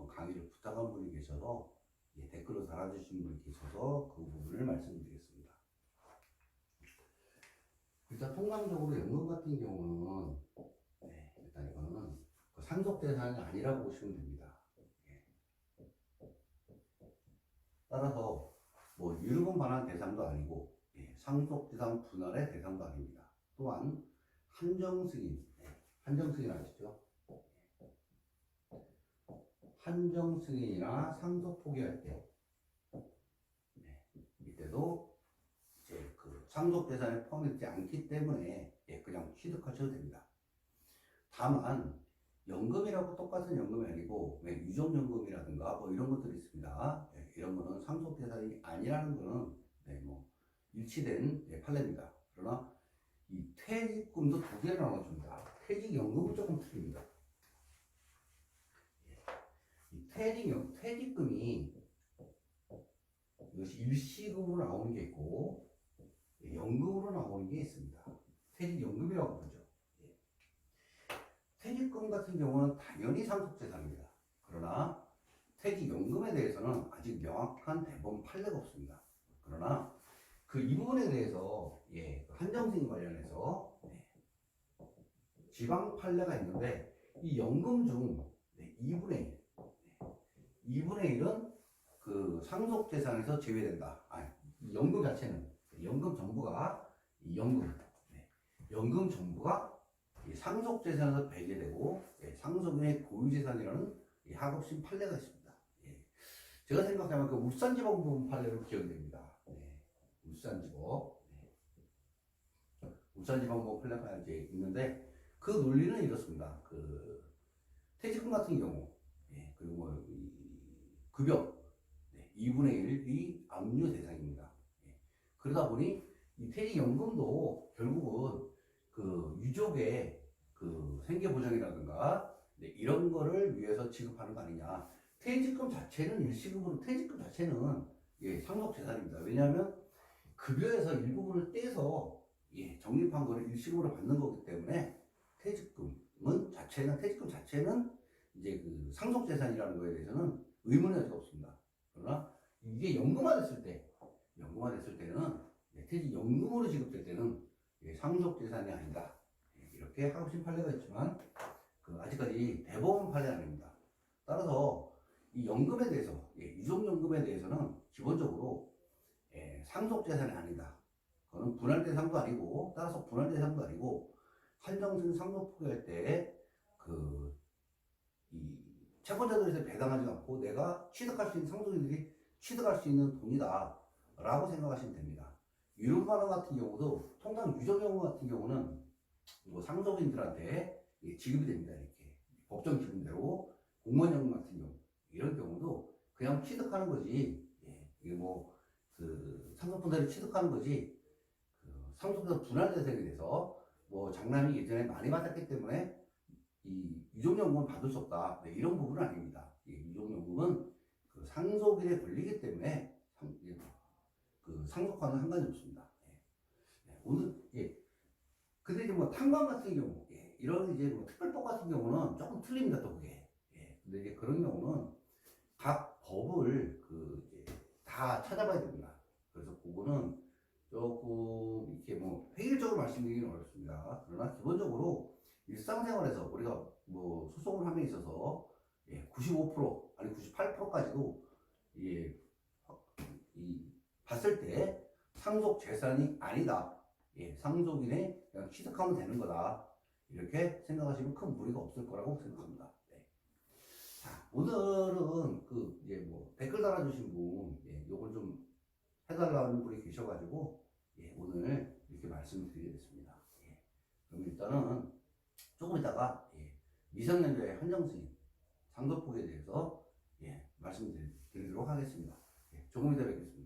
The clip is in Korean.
강의를 부탁한 분이 계셔서 댓글로 달아주신 분이 계셔서 그 부분을 말씀드리겠습니다. 일단 통상적으로 연금 같은 경우는 일단 이거는 그 상속재산이 아니라고 보시면 됩니다. 따라서 뭐 유류분 반환 대상도 아니고 상속재산 분할의 대상도 아닙니다. 또한 한정승인, 한정승인 아시죠? 한정승인이나 상속 포기할 때 이때도 이제 그 상속재산에 포함되지 않기 때문에 그냥 취득하셔도 됩니다. 다만 연금이라고 똑같은 연금이 아니고 유족연금이라든가 뭐 이런 것들이 있습니다. 이런 거는 상속재산이 아니라는 거는 뭐 일치된 판례입니다. 그러나 이 퇴직금도 두 개로 나눠줍니다. 퇴직연금은 조금 틀립니다. 이 퇴직금이 이것이 일시금으로 나오는 게 있고 연금으로 나오는 게 있습니다. 퇴직연금이라고 부르죠. 퇴직금 같은 경우는 당연히 상속재산입니다. 그러나 퇴직연금에 대해서는 아직 명확한 대법원 판례가 없습니다. 그러나 그 이 부분에 대해서 한정승인 관련해서 지방 판례가 있는데 이 연금 중 2분의 1은 그 상속재산에서 제외된다. 연금 자체는 연금 전부가 연금 전부가 상속재산에서 배제되고 상속인의 고유재산이라는 하급심 판례가 있습니다. 제가 생각하면 그 울산지방법원 판례로 기억이 됩니다. 울산지방법원 판례가 이제 있는데 그 논리는 이렇습니다. 그 퇴직금 같은 경우 그리고 뭐 급여 2분의 1이 압류 대상입니다. 그러다 보니 이 퇴직연금도 결국은 그 유족의 그 생계보장이라든가 이런 거를 위해서 지급하는 거 아니냐. 퇴직금 자체는 일시금으로 퇴직금 자체는 상속재산입니다. 왜냐하면 급여에서 일부분을 떼서 적립한 거를 일시금으로 받는 거기 때문에 퇴직금 자체는 이제 그 상속재산이라는 거에 대해서는 의문의 여지가 없습니다. 그러나 이게 연금화됐을 때는 퇴직연금으로 지급될 때는 상속재산이 아니다. 이렇게 하급심 판례가 있지만 아직까지 대법원 판례는 아닙니다. 따라서 이 연금에 대해서 유족연금에 대해서는 기본적으로 상속재산이 아니다. 그거는 분할대상도 아니고 따라서 분할대상도 아니고 한정승 상속 포기할 때 이 채권자들에서 배당하지 않고 내가 취득할 수 있는 상속인들이 취득할 수 있는 돈이다 라고 생각하시면 됩니다. 유류반환 같은 경우도 통상 유족연금 같은 경우는 뭐 상속인들한테 지급이 됩니다. 이렇게 법정 기준대로 공무원연금 같은 경우 이런 경우도 그냥 취득하는 거지. 이게 뭐 그 상속분할을 취득하는 거지. 그 상속에서 분할 대상이 돼서 뭐 장남이 예전에 많이 받았기 때문에 이 유족연금은 받을 수 없다. 이런 부분은 아닙니다. 유족연금은 그 상속일에 걸리기 때문에 그 상속과는 상관이 없습니다. 오늘 근데 이제 뭐 탕감 같은 경우 이런 이제 뭐 특별법 같은 경우는 조금 틀립니다. 또 그게 근데 이제 그런 경우는 각 법을 이제 다 찾아봐야 됩니다. 그래서 그거는 조금 이렇게 뭐 획일적으로 말씀드리기는 어렵습니다. 그러나 기본적으로 일상생활에서 우리가 뭐 소송을 함에 있어서 95% 아니 98%까지도 봤을 때 상속 재산이 아니다. 상속인의 그냥 취득하면 되는 거다. 이렇게 생각하시면 큰 무리가 없을 거라고 생각합니다. 자, 오늘은 이제 뭐 댓글 달아주신 분, 요걸 좀 해달라는 분이 계셔가지고, 오늘 이렇게 말씀을 드리게 됐습니다. 그럼 일단은 조금 이따가, 미성년자의 한정승인 상속폭에 대해서, 말씀드리도록 하겠습니다. 조금 이따 뵙겠습니다.